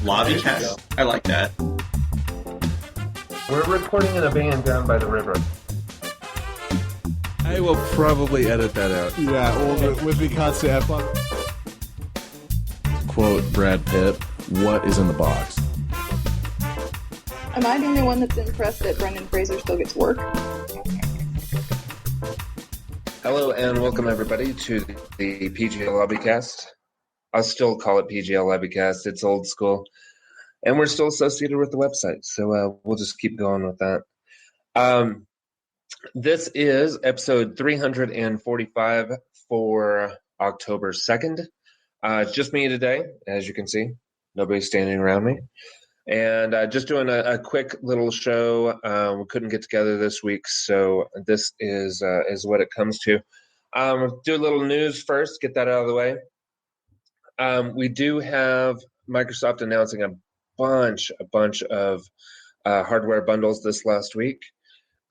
Lobbycast. I like that. We're recording in a van down by the river. I will probably edit that out. Yeah, well, with the constant F-bomb. Quote Brad Pitt, what is in the box? Am I the only one that's impressed that Brendan Fraser still gets work? Hello and welcome everybody to the PGL Lobbycast. I'll still call it PGL Lobbycast. It's old school. And we're still associated with the website, so we'll just keep going with that. This is episode 345 for October 2nd. It's just me today, as you can see. Nobody's standing around me. And just doing a quick little show. We couldn't get together this week, so this is what it comes to. Do a little news first, get that out of the way. We do have Microsoft announcing a bunch of hardware bundles this last week.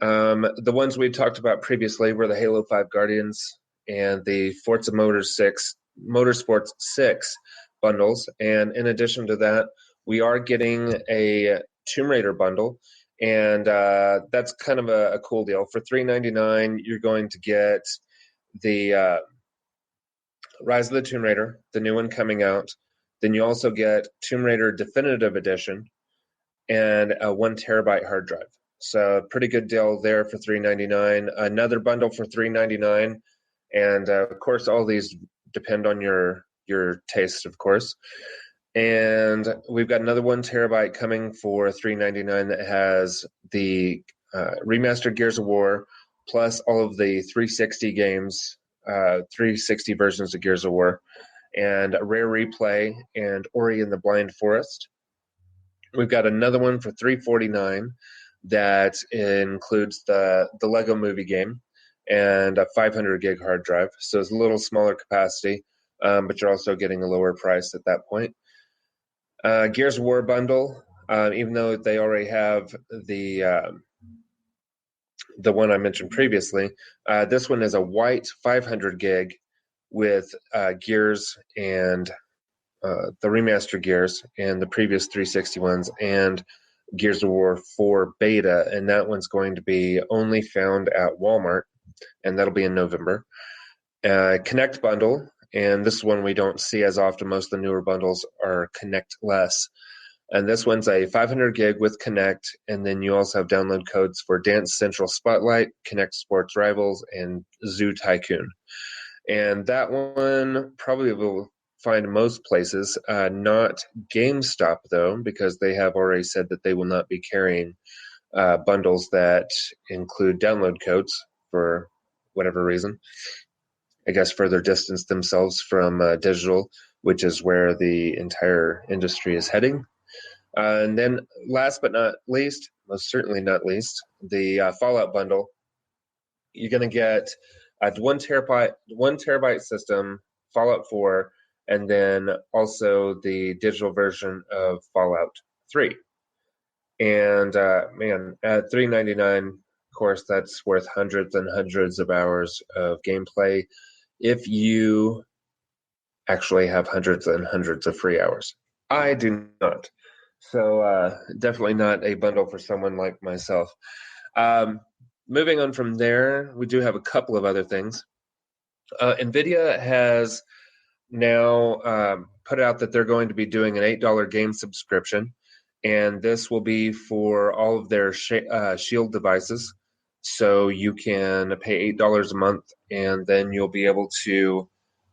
The ones we talked about previously were the Halo 5 Guardians and the Forza Motorsports 6 bundles. And in addition to that, we are getting a Tomb Raider bundle. And that's kind of a cool deal. For $3.99, you're going to get the Rise of the Tomb Raider, the new one coming out. Then you also get Tomb Raider Definitive Edition and a 1 terabyte hard drive. So pretty good deal there for $3.99. Another bundle for $3.99, and of course, all these depend on your taste, of course. And we've got another 1 terabyte coming for $3.99 that has the remastered Gears of War plus all of the 360 games, 360 versions of Gears of War, and a Rare Replay and Ori and the Blind Forest. We've got another one for $3.49 that includes the Lego Movie game and a 500 gig hard drive. So it's a little smaller capacity, but you're also getting a lower price at that point. Gears of War bundle, even though they already have the one I mentioned previously, this one is a white 500 gig with Gears and the remastered Gears and the previous 360 ones and Gears of War 4 beta, and that one's going to be only found at Walmart, and that'll be in November. Connect bundle, and this one we don't see as often. Most of the newer bundles are Connect less. And this one's a 500 gig with Connect, and then you also have download codes for Dance Central Spotlight, Connect Sports Rivals, and Zoo Tycoon. And that one probably will find most places, not GameStop though, because they have already said that they will not be carrying bundles that include download codes for whatever reason. I guess further distance themselves from digital, which is where the entire industry is heading. And then last but not least, most certainly not least, the Fallout bundle. You're going to get a 1 terabyte system, Fallout 4, and then also the digital version of Fallout 3. And man, at $3.99, of course, that's worth hundreds and hundreds of hours of gameplay if you actually have hundreds and hundreds of free hours. I do not. So definitely not a bundle for someone like myself. Moving on from there, we do have a couple of other things. NVIDIA has now put out that they're going to be doing an $8 game subscription, and this will be for all of their Shield devices. So you can pay $8 a month, and then you'll be able to,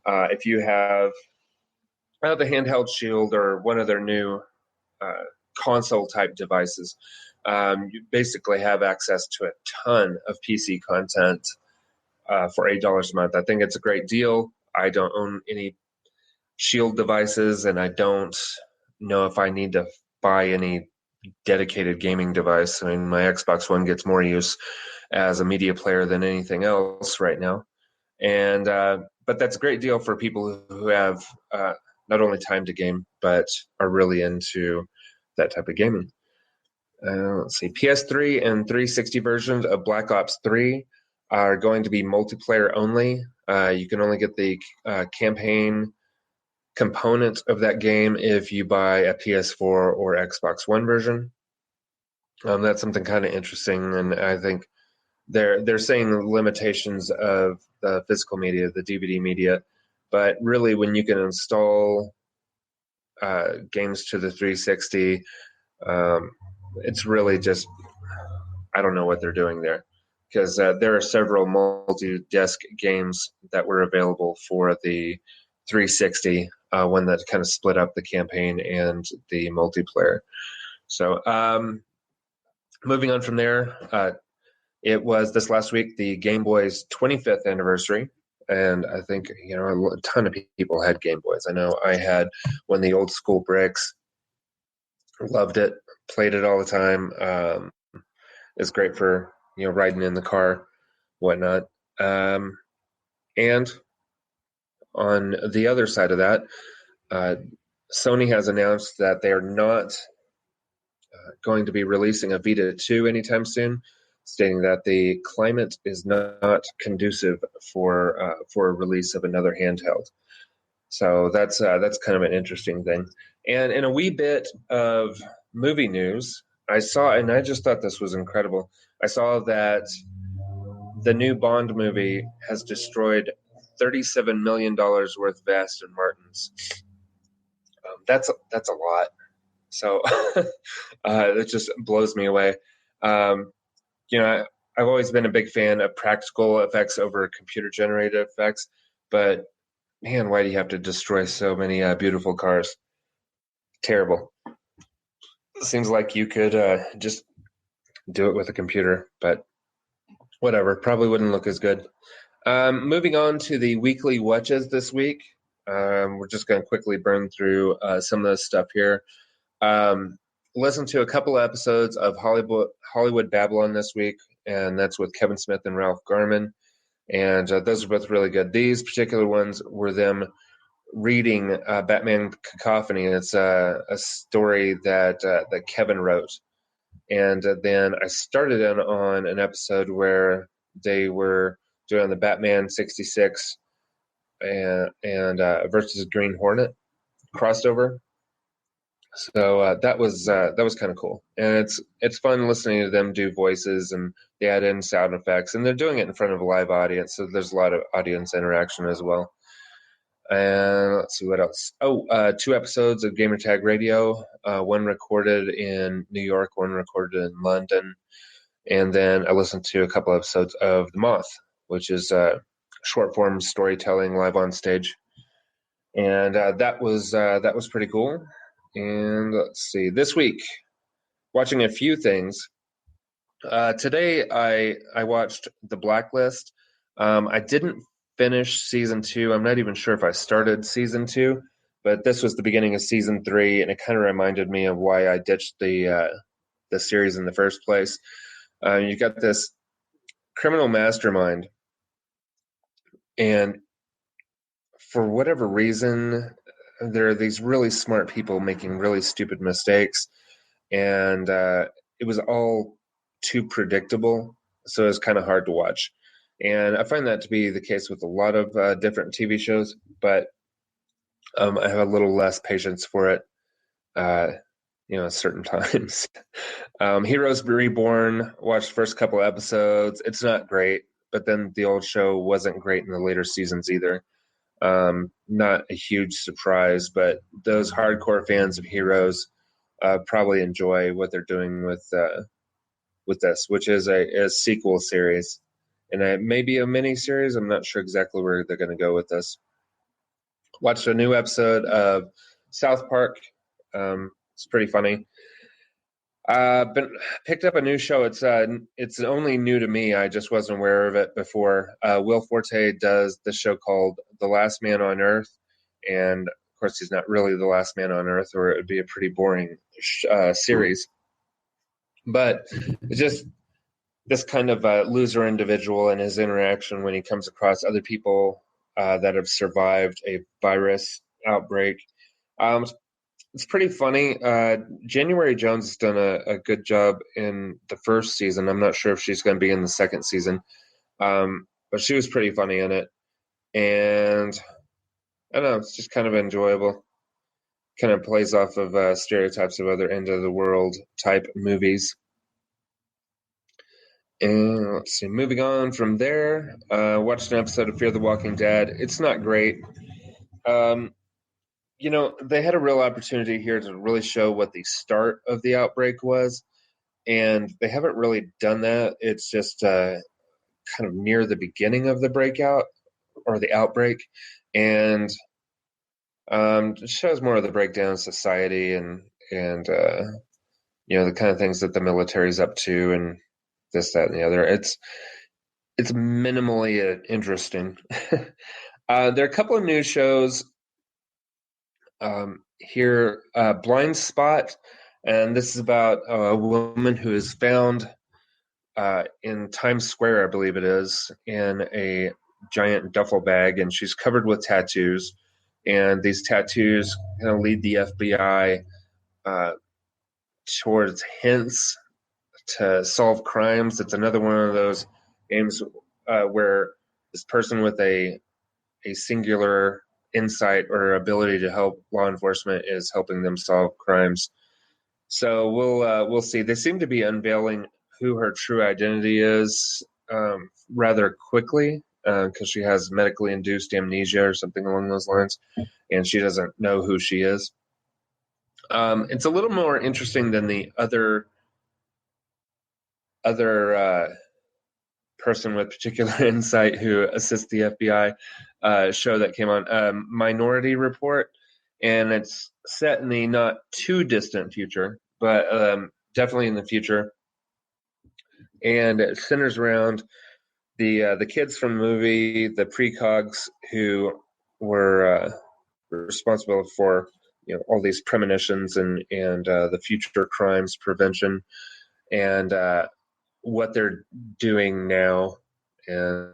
if you have the handheld Shield or one of their new console-type devices, you basically have access to a ton of PC content for $8 a month. I think it's a great deal. I don't own any Shield devices, and I don't know if I need to buy any dedicated gaming device. I mean, my Xbox One gets more use as a media player than anything else right now. And but that's a great deal for people who have not only time to game, but are really into that type of gaming. Let's see, PS3 and 360 versions of Black Ops 3 are going to be multiplayer only. You can only get the campaign component of that game if you buy a PS4 or Xbox One version. That's something kind of interesting, and I think they're saying the limitations of the physical media, the DVD media, but really when you can install games to the 360, it's really just, I don't know what they're doing there, because there are several multi-disc games that were available for the 360, one that kind of split up the campaign and the multiplayer. So moving on from there, it was this last week the Game Boy's 25th anniversary, and I think a ton of people had Game Boys. I know I had one of the old school bricks, loved it, played it all the time. It's great for riding in the car, whatnot. And on the other side of that, Sony has announced that they are not going to be releasing a Vita 2 anytime soon, stating that the climate is not conducive for a release of another handheld. So that's kind of an interesting thing. And in a wee bit of movie news, I saw, and I just thought this was incredible, I saw that the new Bond movie has destroyed $37 million worth of Aston Martins. That's a lot. So it just blows me away. I've always been a big fan of practical effects over computer-generated effects, but man, why do you have to destroy so many beautiful cars? Terrible. Seems like you could just do it with a computer, but whatever. Probably wouldn't look as good. Moving on to the weekly watches this week. We're just going to quickly burn through some of this stuff here. Listen to a couple of episodes of Hollywood Babylon this week, and that's with Kevin Smith and Ralph Garman. And those are both really good. These particular ones were them reading Batman Cacophony. It's a story that Kevin wrote. And then I started in on an episode where they were doing the Batman 66 and versus Green Hornet crossover. So that was kind of cool, and it's fun listening to them do voices, and they add in sound effects, and they're doing it in front of a live audience, so there's a lot of audience interaction as well. And let's see what else. 2 episodes of Gamertag Radio, one recorded in New York, one recorded in London, and then I listened to a couple episodes of The Moth, which is short form storytelling live on stage, and that was pretty cool. And let's see, this week, watching a few things. Today, I watched The Blacklist. I didn't finish season 2. I'm not even sure if I started season 2, but this was the beginning of season 3, and it kind of reminded me of why I ditched the series in the first place. You got this criminal mastermind, and for whatever reason, there are these really smart people making really stupid mistakes, and it was all too predictable, so it was kind of hard to watch. And I find that to be the case with a lot of different TV shows, but I have a little less patience for it, at certain times. Heroes Reborn, watched the first couple episodes. It's not great, but then the old show wasn't great in the later seasons either. Not a huge surprise, but those hardcore fans of Heroes probably enjoy what they're doing with this, which is a sequel series, and maybe a mini series. I'm not sure exactly where they're going to go with this. Watched a new episode of South Park. It's pretty funny. Picked up a new show. It's only new to me. I just wasn't aware of it before. Will Forte does the show called The Last Man on Earth, and of course he's not really the last man on Earth, or it would be a pretty boring series. But it's just this kind of loser individual and his interaction when he comes across other people that have survived a virus outbreak. It's pretty funny. January Jones has done a good job in the first season. I'm not sure if she's going to be in the second season, but she was pretty funny in it. And I don't know, it's just kind of enjoyable. Kind of plays off of stereotypes of other end of the world type movies. And let's see, moving on from there, watched an episode of Fear the Walking Dead. It's not great. They had a real opportunity here to really show what the start of the outbreak was, and they haven't really done that. It's just kind of near the beginning of the breakout or the outbreak, and it shows more of the breakdown of society and the kind of things that the military's up to and this, that, and the other. It's minimally interesting. There are a couple of new shows here. Blind Spot, and this is about a woman who is found in Times Square, I believe it is, in a giant duffel bag, and she's covered with tattoos. And these tattoos kind of lead the FBI towards hints to solve crimes. It's another one of those games where this person with a singular insight or ability to help law enforcement is helping them solve crimes. So we'll see. They seem to be unveiling who her true identity is rather quickly because she has medically induced amnesia or something along those lines, and she doesn't know who she is. It's a little more interesting than the other person with particular insight who assists the FBI show that came on, Minority Report, and it's set in the not too distant future, but definitely in the future, and it centers around the kids from the movie, the precogs who were responsible for all these premonitions and the future crimes prevention, and what they're doing now. And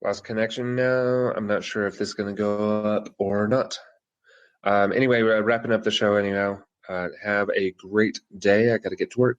lost connection now. I'm not sure if this is going to go up or not. Anyway, wrapping up the show anyhow. Have a great day. I got to get to work.